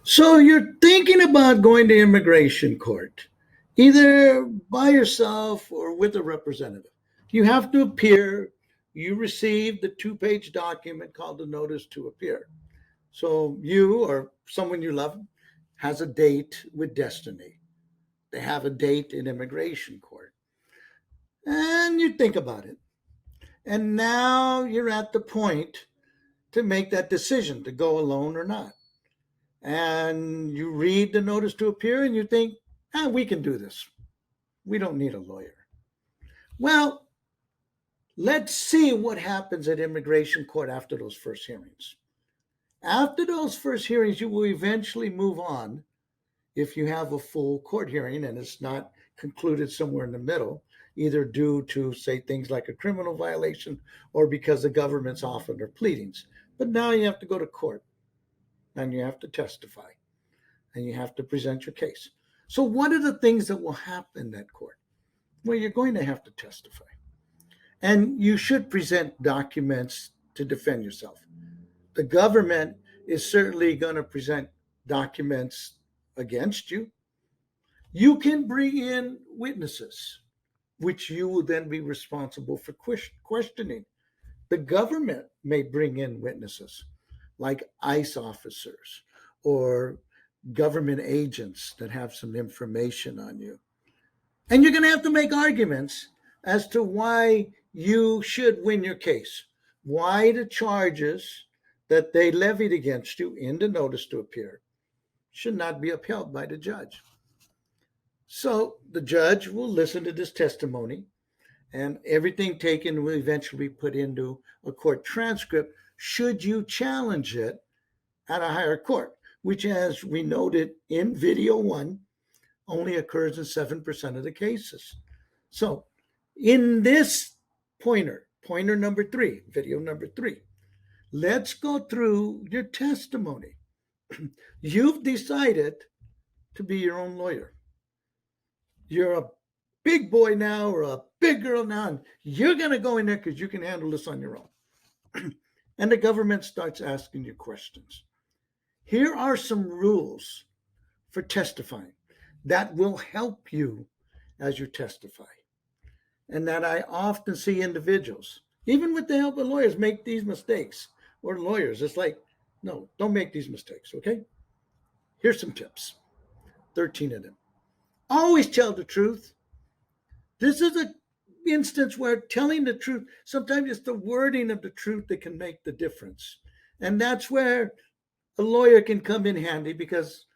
So you're thinking about going to immigration court, either by yourself or with a representative. You have to appear. You receive the two-page document called the notice to appear. So you or someone you love has a date with destiny. They have a date in immigration court. And you think about it. And now you're at the point to make that decision to go alone or not. And you read the notice to appear and you think, we can do this. We don't need a lawyer. Well, let's see what happens at immigration court after those first hearings. After those first hearings, you will eventually move on if you have a full court hearing and it's not concluded somewhere in the middle, either due to, say, things like a criminal violation or because the government's offered their pleadings. But now you have to go to court and you have to testify and you have to present your case. So, what are the things that will happen in that court? Well, you're going to have to testify. And you should present documents to defend yourself. The government is certainly going to present documents against you. You can bring in witnesses, which you will then be responsible for questioning. The government may bring in witnesses like ICE officers or government agents that have some information on you. And you're going to have to make arguments as to why you should win your case, why the charges that they levied against you in the notice to appear should not be upheld by the judge. So the judge will listen to this testimony, and everything taken will eventually be put into a court transcript should you challenge it at a higher court, which, as we noted in video one, only occurs in 7% of the cases. So, in this pointer number three, video number three, let's go through your testimony. You've decided to be your own lawyer. You're a big boy now or a big girl now, and you're going to go in there because you can handle this on your own. And the government starts asking you questions. Here are some rules for testifying that will help you as you testify. And that I often see individuals, even with the help of lawyers, make these mistakes. Or lawyers, it's like, no, don't make these mistakes, okay? Here's some tips 13 of them. Always tell the truth. This is an instance where telling the truth, sometimes it's the wording of the truth that can make the difference. And that's where a lawyer can come in handy because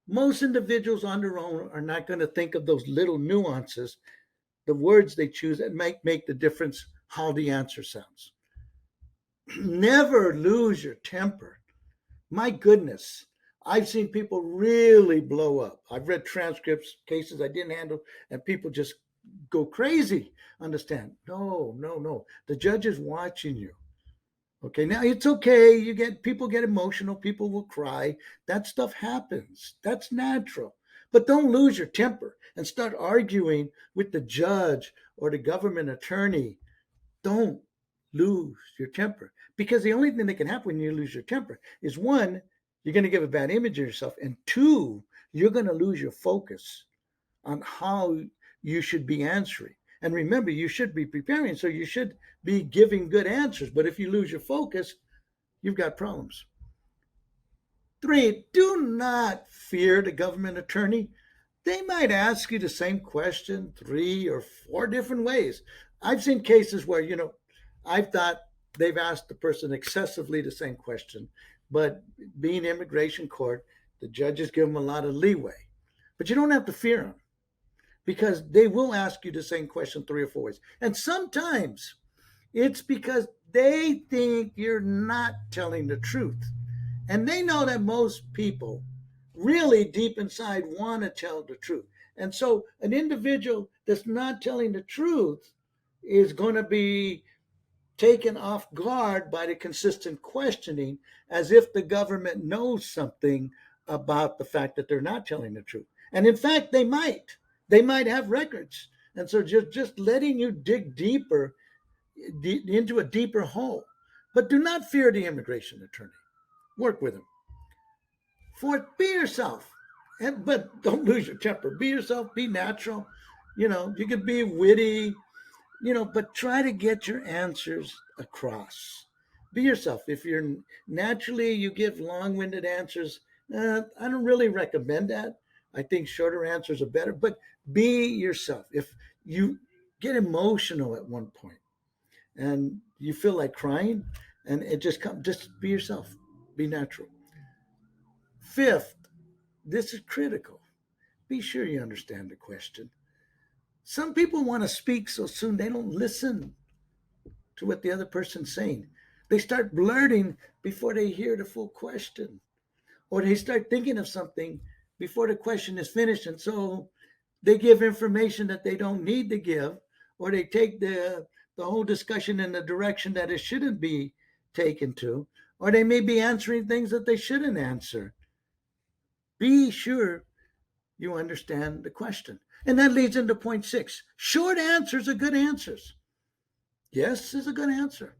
most individuals on their own are not going to think of those little nuances, the words they choose that might make the difference how the answer sounds. Never lose your temper. My goodness, I've seen people really blow up. I've read transcripts, cases I didn't handle, and people just go crazy. Understand? No, no, no. The judge is watching you. Okay, now it's okay. You get people get emotional, people will cry. That stuff happens. That's natural. But don't lose your temper and start arguing with the judge or the government attorney. Don't lose your temper. Because the only thing that can happen when you lose your temper is one, you're going to give a bad image of yourself, and two, you're going to lose your focus on how you should be answering. And remember, you should be preparing, so you should be giving good answers. But if you lose your focus, you've got problems. Three, do not fear the government attorney. They might ask you the same question three or four different ways. I've seen cases where, I've thought they've asked the person excessively the same question, but being immigration court, the judges give them a lot of leeway. But you don't have to fear them because they will ask you the same question three or four ways. And sometimes it's because they think you're not telling the truth. And they know that most people really deep inside want to tell the truth. And so an individual that's not telling the truth is going to be taken off guard by the consistent questioning as if the government knows something about the fact that they're not telling the truth. And in fact, they might. They might have records. And so just letting you dig deeper into a deeper hole. But do not fear the immigration attorney. Work with him. Fourth, be yourself. But don't lose your temper. Be yourself, be natural. You could be witty, but try to get your answers across. Be yourself. If you're naturally, you give long winded answers, I don't really recommend that. I think shorter answers are better, but be yourself. If you get emotional at one point and you feel like crying and it just be yourself, be natural. Fifth, this is critical. Be sure you understand the question. Some people want to speak so soon they don't listen to what the other person's saying. They start blurting before they hear the full question, or they start thinking of something before the question is finished. And so they give information that they don't need to give, or they take the whole discussion in the direction that it shouldn't be taken to, or they may be answering things that they shouldn't answer. Be sure you understand the question. And that leads into point 6. Short answers are good answers. Yes is a good answer.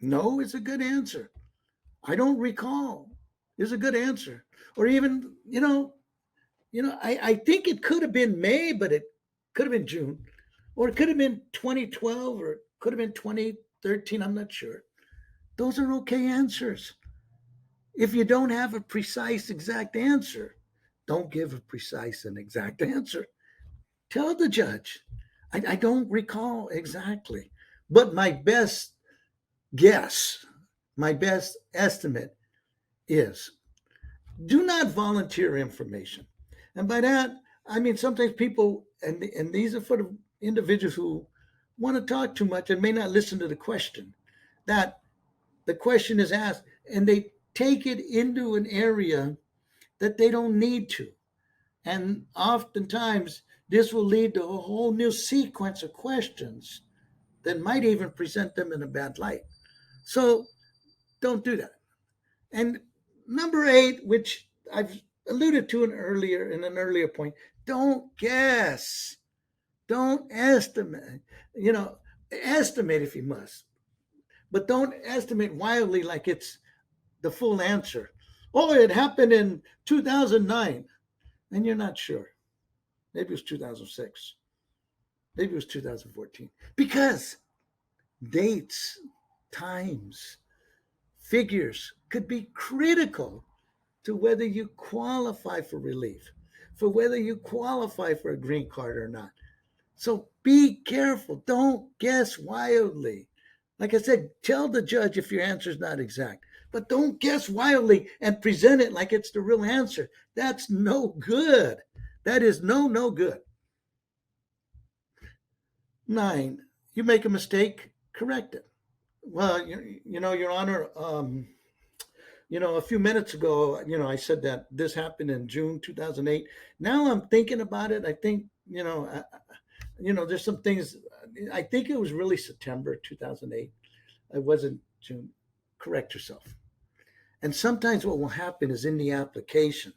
No is a good answer. I don't recall is a good answer. Or even, I think it could have been May, but it could have been June. Or it could have been 2012, or it could have been 2013. I'm not sure. Those are okay answers. If you don't have a precise, exact answer, don't give a precise and exact answer. Tell the judge, I don't recall exactly, but my best guess, my best estimate is do not volunteer information. And by that, I mean sometimes people, and these are for the individuals who want to talk too much and may not listen to the question, that the question is asked and they take it into an area that they don't need to. And oftentimes, this will lead to a whole new sequence of questions that might even present them in a bad light. So don't do that. And number 8, which I've alluded to in an earlier point, don't guess. Don't estimate. You know, estimate if you must, but don't estimate wildly like it's the full answer. Oh, it happened in 2009, and you're not sure. Maybe it was 2006. Maybe it was 2014. Because dates, times, figures could be critical to whether you qualify for relief, for whether you qualify for a green card or not. So be careful. Don't guess wildly. Like I said, tell the judge if your answer is not exact, but don't guess wildly and present it like it's the real answer. That's no good. That is no good. 9, you make a mistake, correct it. Well, Your Honor, a few minutes ago, I said that this happened in June 2008. Now I'm thinking about it. I think, there's some things. I think it was really September 2008. It wasn't June. Correct yourself. And sometimes what will happen is in the application,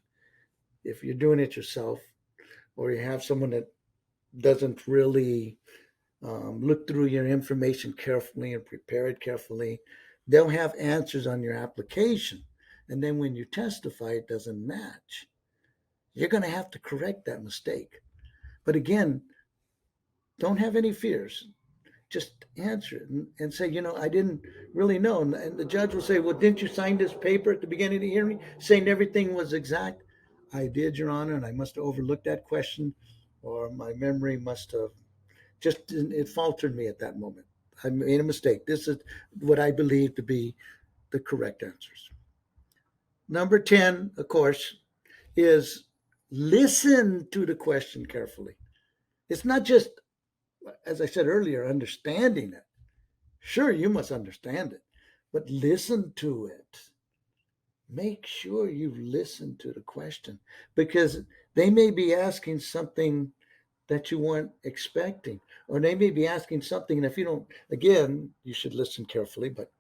if you're doing it yourself, or you have someone that doesn't really look through your information carefully and prepare it carefully, they'll have answers on your application. And then when you testify, it doesn't match. You're going to have to correct that mistake. But again, don't have any fears. Just answer it and say, I didn't really know. And the judge will say, well, didn't you sign this paper at the beginning of the hearing saying everything was exact? I did, Your Honor, and I must have overlooked that question, or my memory must have it faltered me at that moment. I made a mistake. This is what I believe to be the correct answers. Number 10, of course, is listen to the question carefully. It's not just, as I said earlier, understanding it. Sure, you must understand it, but listen to it. Make sure you listen to the question, because they may be asking something that you weren't expecting, or they may be asking something. And if you don't, again, you should listen carefully, but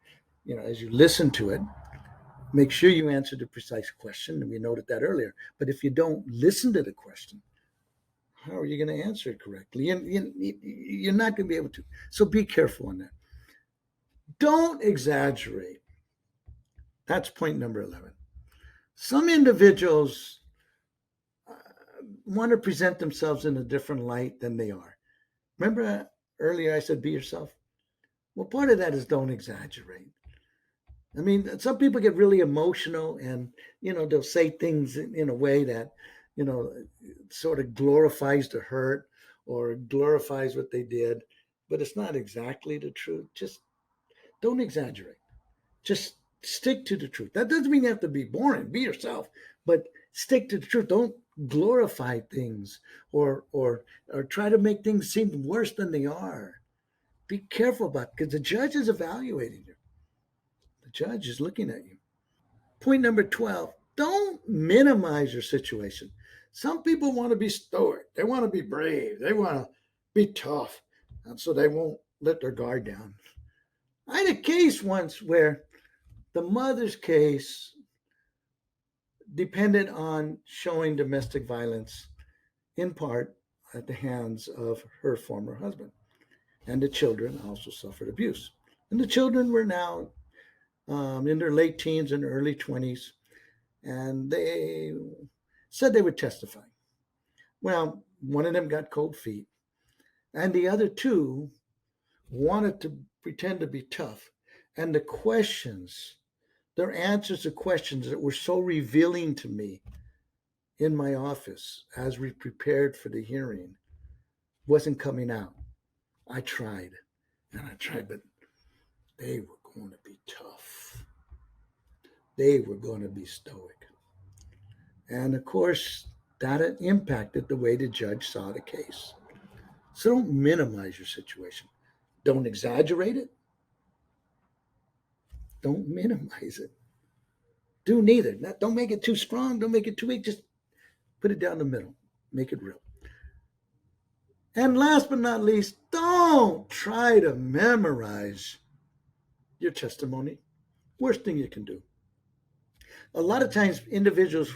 as you listen to it, make sure you answer the precise question. And we noted that earlier. But if you don't listen to the question, how are you going to answer it correctly? You're not going to be able to. So be careful on that. Don't exaggerate. That's point number 11. Some individuals want to present themselves in a different light than they are. Remember earlier I said be yourself? Well, part of that is don't exaggerate. I mean, some people get really emotional and, they'll say things in a way that, you know, sort of glorifies the hurt or glorifies what they did, but it's not exactly the truth. Just don't exaggerate. Just stick to the truth. That doesn't mean you have to be boring. Be yourself, but stick to the truth. Don't glorify things or try to make things seem worse than they are. Be careful about it because the judge is evaluating you. The judge is looking at you. Point number 12, don't minimize your situation. Some people want to be stoic. They want to be brave. They want to be tough. And so they won't let their guard down. I had a case once where the mother's case depended on showing domestic violence in part at the hands of her former husband. And the children also suffered abuse. And the children were now in their late teens and early 20s, and they said they would testify. Well, one of them got cold feet, and the other two wanted to pretend to be tough. And the questions, their answers to questions that were so revealing to me in my office as we prepared for the hearing, wasn't coming out. I tried, but they were going to be tough. They were going to be stoic. And of course, that impacted the way the judge saw the case. So don't minimize your situation. Don't exaggerate it. Don't minimize it. Do neither. Don't make it too strong. Don't make it too weak. Just put it down the middle. Make it real. And last but not least, don't try to memorize your testimony. Worst thing you can do. A lot of times, individuals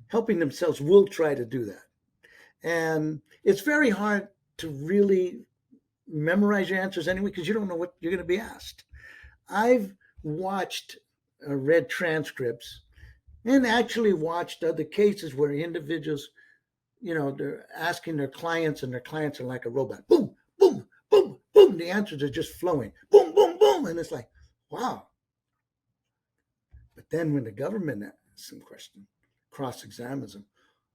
helping themselves will try to do that. And it's very hard to really memorize your answers anyway because you don't know what you're going to be asked. I've watched, read transcripts, and actually watched other cases where individuals, they're asking their clients and their clients are like a robot. Boom, boom, boom, boom. The answers are just flowing. Boom, boom, boom. And it's like, wow. But then when the government asks some question, cross-examines them.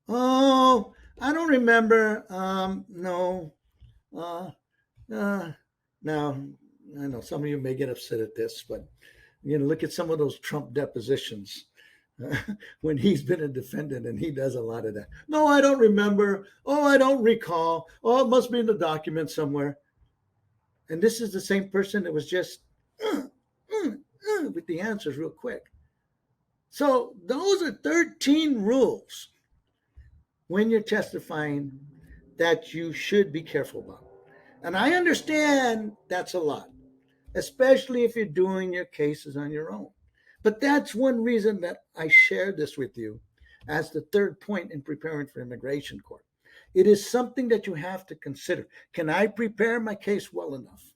Oh, I don't remember. No. Now, I know some of you may get upset at this, but look at some of those Trump depositions when he's been a defendant, and he does a lot of that. No, I don't remember. Oh, I don't recall. Oh, it must be in the document somewhere. And this is the same person that was just with the answers real quick. So those are 13 rules when you're testifying that you should be careful about. And I understand that's a lot, especially if you're doing your cases on your own. But that's one reason that I shared this with you as the third point in preparing for immigration court. It is something that you have to consider. Can I prepare my case well enough?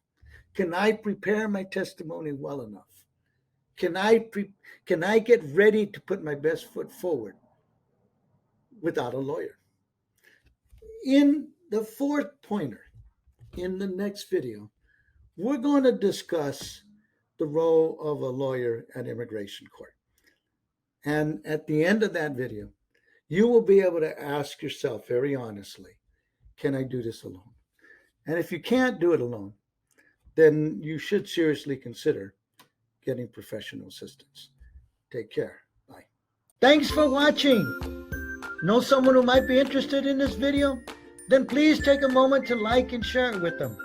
Can I prepare my testimony well enough? Can I get ready to put my best foot forward without a lawyer? In the fourth pointer, in the next video, we're going to discuss the role of a lawyer at immigration court. And at the end of that video, you will be able to ask yourself very honestly, can I do this alone? And if you can't do it alone, then you should seriously consider getting professional assistance. Take care. Bye. Thanks for watching. Know someone who might be interested in this video? Then please take a moment to like and share it with them.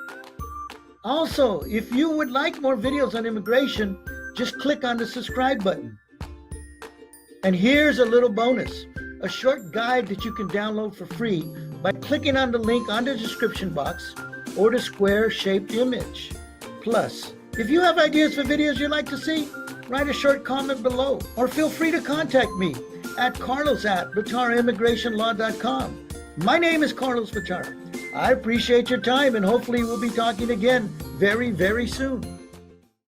Also, if you would like more videos on immigration, just click on the subscribe button. And here's a little bonus, a short guide that you can download for free by clicking on the link on the description box or the square-shaped image. Plus, if you have ideas for videos you'd like to see, write a short comment below or feel free to contact me at carlos@VitaraImmigrationLaw.com. My name is Carlos Vitara. I appreciate your time and hopefully we'll be talking again very, very soon.